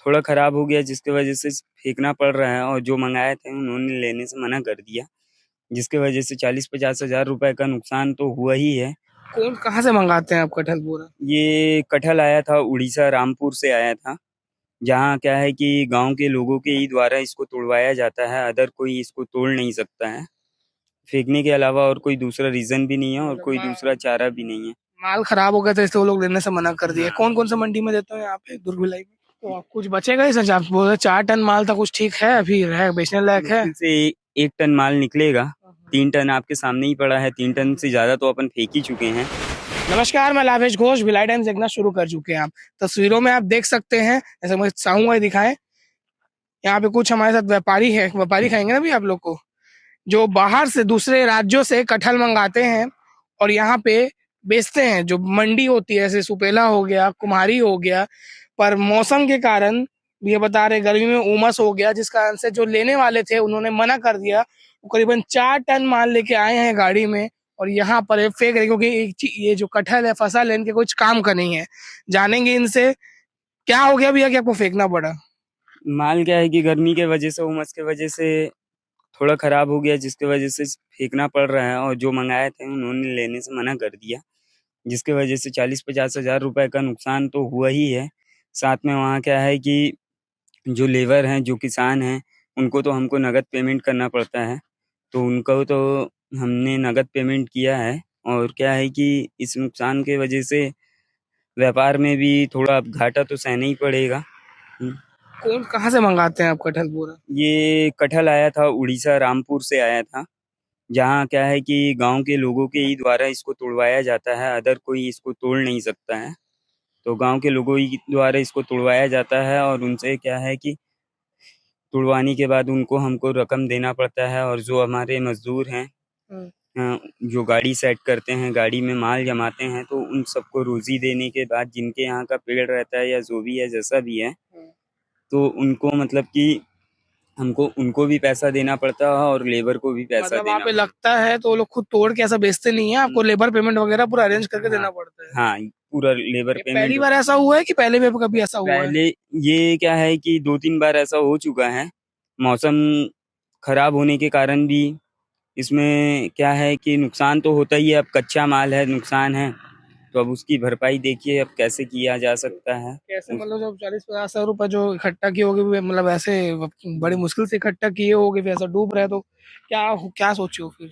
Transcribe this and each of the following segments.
थोड़ा ख़राब हो गया, जिसकी वज़ह से फेंकना पड़ रहा है, और जो मँगाए थे उन्होंने लेने से मना कर दिया, जिसकी वज़ह से 40-50 हज़ार रुपए का नुकसान तो हुआ ही है। कौन कहाँ से मंगाते हैं आप कटहल पूरा? ये कटहल आया था उड़ीसा, रामपुर से आया था। जहाँ क्या है कि गाँव के लोगों के ही द्वारा इसको तुड़वाया जाता है, अदर कोई इसको तोड़ नहीं सकता है। फेंकने के अलावा और कोई दूसरा रीज़न भी नहीं है और मतलब कोई दूसरा चारा भी नहीं है। माल खराब हो गया था इसलिए वो लोग लेने से मना कर दिए। हाँ। कौन कौन सा मंडी में देते हो यहाँ पे दुर्ग भिलाई में? तो आप कुछ बचेगा ही सच? आप बोल रहे 4 टन माल था, कुछ ठीक है अभी है बेचने लायक है? मुश्किल से 1 टन माल निकलेगा। 3 टन आपके सामने ही पड़ा है, 3 टन से ज़्यादा तो अपन फेंक ही चुके हैं। नमस्कार, मैं लावेश घोष। भिलाई टाइम्स देखना शुरू कर चुके हैं आप। तस्वीरों में आप देख सकते हैं, जैसे मैं चाहूंगा दिखाएं। यहाँ पे कुछ हमारे साथ व्यापारी है, व्यापारी खाएंगे ना भी आप लोग को, जो बाहर से दूसरे राज्यों से कटहल मंगाते हैं और यहाँ पे बेचते हैं। जो मंडी होती है, जैसे सुपेला हो गया, कुम्हारी हो गया, पर मौसम के कारण ये बता रहे गर्मी में उमस हो गया, जिस कारण से जो लेने वाले थे उन्होंने मना कर दिया। वो करीबन 4 टन माल लेके आए हैं गाड़ी में और यहाँ पर ये फेंक रहे, क्योंकि ये जो कटहल है, फसल है, इनके कुछ काम का नहीं है। जानेंगे इनसे क्या हो गया भैया कि आपको फेंकना पड़ा। माल क्या है कि गर्मी के वजह से, उमस के वजह से थोड़ा ख़राब हो गया, जिसकी वजह से फेंकना पड़ रहा है, और जो मँगाए थे उन्होंने लेने से मना कर दिया, जिसकी वजह से 40-50 हज़ार रुपए का नुकसान तो हुआ ही है। साथ में वहाँ क्या है कि जो लेबर हैं, जो किसान हैं, उनको तो हमको नकद पेमेंट करना पड़ता है, तो उनको तो हमने नकद पेमेंट किया है। और क्या है कि इस नुकसान के वजह से व्यापार में भी थोड़ा अब घाटा तो सहना ही पड़ेगा। हुँ। कौन कहाँ से मंगाते हैं आप कटहल पूरा? ये कटहल आया था उड़ीसा, रामपुर से आया था। जहाँ क्या है कि गाँव के लोगों के ही द्वारा इसको तुड़वाया जाता है, अदर कोई इसको तोड़ नहीं सकता है। तो गाँव के लोगों ही द्वारा इसको तुड़वाया जाता है, और उनसे क्या है कि तुड़वाने के बाद उनको हमको रकम देना पड़ता है, और जो हमारे मज़दूर हैं, हम्म। जो गाड़ी सेट करते हैं, गाड़ी में माल जमाते हैं, तो उन सबको रोज़ी देने के बाद जिनके यहाँ का पेड़ रहता है या जो भी है, जैसा भी है, तो उनको मतलब कि हमको उनको भी पैसा देना पड़ता है और लेबर को भी पैसा मतलब वहाँ देना पे पड़ता लगता है तो वो लोग खुद तोड़ के ऐसा बेचते नहीं है, आपको है। लेबर पेमेंट वगैरह पूरा अरेंज करके हाँ, देना पड़ता है? हाँ, पूरा लेबर ये पहली पेमेंट। बार ऐसा हुआ है कि पहले भी कभी ऐसा हुआ है? पहले ये क्या है कि 2-3 बार ऐसा हो चुका है। मौसम खराब होने के कारण भी इसमें क्या है कि नुकसान तो होता ही है, अब कच्चा माल है, नुकसान है, तो अब उसकी भरपाई देखिए अब कैसे किया जा सकता है। कैसे उस मतलब जब 40-50 हज़ार रुपए जो इकट्ठा किए होगे, मतलब ऐसे बड़ी मुश्किल से इकट्ठा किए होगे, फिर ऐसा डूब रहा है तो क्या क्या सोचे हो फिर?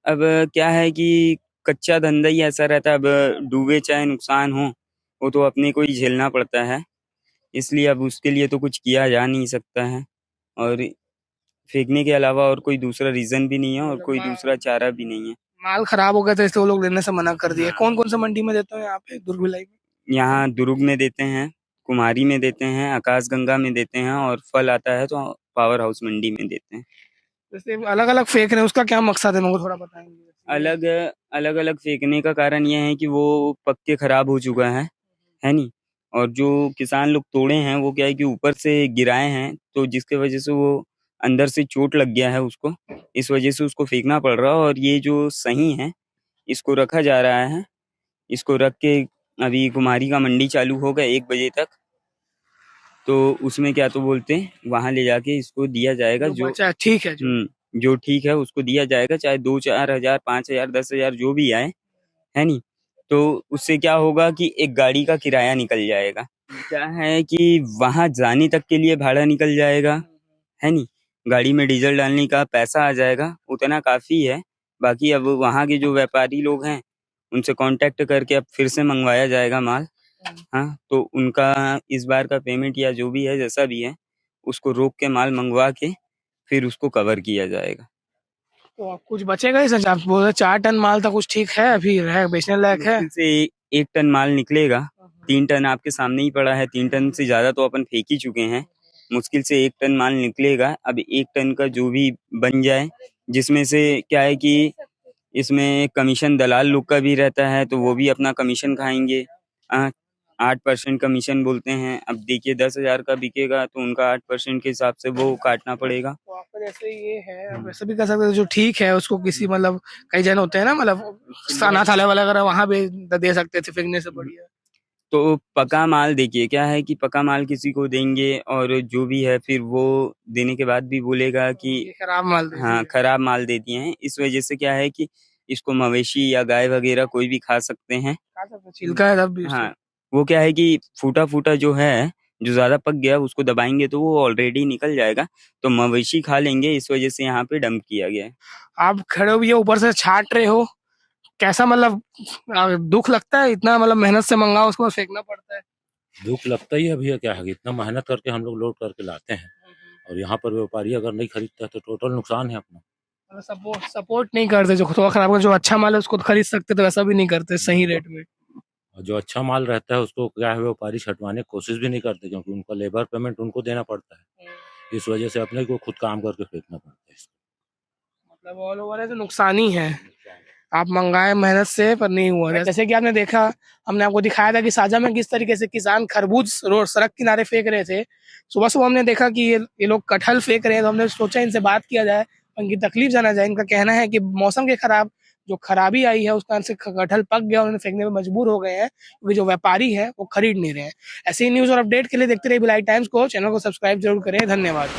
अब क्या है कि कच्चा धंधा ही ऐसा रहता है, अब डूबे चाहे नुकसान हो, वो तो अपने को ही झेलना पड़ता है। इसलिए अब उसके लिए तो कुछ किया जा नहीं सकता है, और फेंकने के अलावा और कोई दूसरा रीज़न भी नहीं है और मतलब कोई दूसरा चारा भी नहीं है। माल खराब हो गया था इसलिए वो लोग लेने से मना कर दिए। हाँ। कौन कौन सा मंडी में देते हो यहाँ पे दुर्ग भिलाई में? यहाँ दुर्ग में देते हैं, कुमारी में देते हैं, आकाशगंगा में देते हैं, और फल आता है तो पावर हाउस मंडी में देते हैं। जैसे अलग अलग फेंक रहे हैं, उसका क्या मकसद है, मेरे को थोड़ा बताएंगे? अलग अलग अलग फेंकने का कारण ये है कि वो पक के खराब हो चुका है नी। और जो किसान लोग तोड़े हैं वो क्या है कि ऊपर से गिराए हैं, तो जिसके वजह से वो अंदर से चोट लग गया है उसको, इस वजह से उसको फेंकना पड़ रहा है। और ये जो सही है, इसको रखा जा रहा है, इसको रख के अभी कुमारी का मंडी चालू होगा 1 बजे तक, तो उसमें क्या तो बोलते हैं, वहां ले जाके इसको दिया जाएगा। जो जो बचा ठीक है जो। जो ठीक है उसको दिया जाएगा, चाहे 2-4 हज़ार, 5 हज़ार, 10 हज़ार जो भी आए, है नी। तो उससे क्या होगा कि एक गाड़ी का किराया निकल जाएगा। क्या है कि वहां जाने तक के लिए भाड़ा निकल जाएगा, है नी। गाड़ी में डीजल डालने का पैसा आ जाएगा, उतना काफी है। बाकी अब वहाँ के जो व्यापारी लोग हैं, उनसे कांटेक्ट करके अब फिर से मंगवाया जाएगा माल। हाँ, तो उनका इस बार का पेमेंट या जो भी है, जैसा भी है, उसको रोक के माल मंगवा के फिर उसको कवर किया जाएगा। तो आप कुछ बचेगा ही सच? आप बोल रहे 4 टन माल था, कुछ ठीक है अभी है बेचने लायक है? मुश्किल से 1 टन माल निकलेगा। 3 टन आपके सामने ही पड़ा है, 3 टन से ज़्यादा तो अपन फेंक ही चुके हैं। मुश्किल से 1 टन माल निकलेगा। अब 1 टन का जो भी बन जाए, जिसमें से क्या है कि इसमें कमीशन दलाल लोग का भी रहता है, तो वो भी अपना कमीशन खाएँगे। अ, 8% कमीशन बोलते हैं। अब देखिए 10,000 का बिकेगा तो उनका 8% के हिसाब से वो काटना पड़ेगा। तो आपका जैसे ये है, आप हुँ, वैसे भी कर सकते हो, जो ठीक है उसको किसी हुँ। मतलब कई जन होते हैं ना, मतलब सिल्वर अनाथालय वाला अगर वहां पे दे सकते थे फेंकने से बढ़िया। तो पका माल देखिए क्या है कि पका माल किसी को देंगे और जो भी है फिर वो देने के बाद भी बोलेगा कि ये खराब माल दे हाँ दिए। खराब माल दे दिए हैं। इस वजह से क्या है कि इसको मवेशी या गाय वगैरह कोई भी खा सकते हैं। खा सकते हैं, छिलका है तब भी उसको। हाँ वो क्या है कि फूटा फूटा जो है जो ज्यादा पक गया उसको दबाएंगे तो वो ऑलरेडी निकल जाएगा, तो मवेशी खा लेंगे, इस वजह से यहाँ पे डंप किया गया है। आप खड़े हो, ये ऊपर से छाट रहे हो, कैसा मतलब दुख लगता है? इतना मतलब मेहनत से मंगाओ, उसको फेंकना पड़ता है। दुख लगता ही है भैया, क्या है, इतना मेहनत करके हम लोग लोड करके लाते हैं और यहाँ पर व्यापारी अगर नहीं खरीदता है तो टोटल नुकसान है अपना। मतलब सपोर्ट सपोर्ट नहीं करते, जो थोड़ा खराब जो अच्छा माल है उसको तो खरीद सकते, तो वैसा भी नहीं करते सही रेट में। और जो अच्छा माल रहता है उसको क्या है व्यापारी छटवाने की कोशिश भी नहीं करते, क्योंकि उनका लेबर पेमेंट उनको देना पड़ता है। इस वजह से अपने को खुद काम करके फेंकना पड़ता है इसको। मतलब ऑल ओवर है तो नुकसान ही है। आप मंगाए मेहनत से पर नहीं हुआ। जैसे कि आपने देखा, हमने आपको दिखाया था कि साजा में किस तरीके से किसान खरबूज रोड सड़क किनारे फेंक रहे थे। सुबह सुबह हमने देखा कि ये लोग कटहल फेंक रहे हैं, तो हमने सोचा इनसे बात किया जाए, उनकी तकलीफ जाना जाए। इनका कहना है कि मौसम के खराब जो खराबी आई है उस कारण से कटहल पक गया, उन्होंने फेंकने में मजबूर हो गए हैं, क्योंकि जो व्यापारी है वो खरीद नहीं रहे हैं। ऐसी न्यूज और अपडेट के लिए देखते रहिए भिलाई टाइम्स को। चैनल को सब्सक्राइब जरूर करें। धन्यवाद।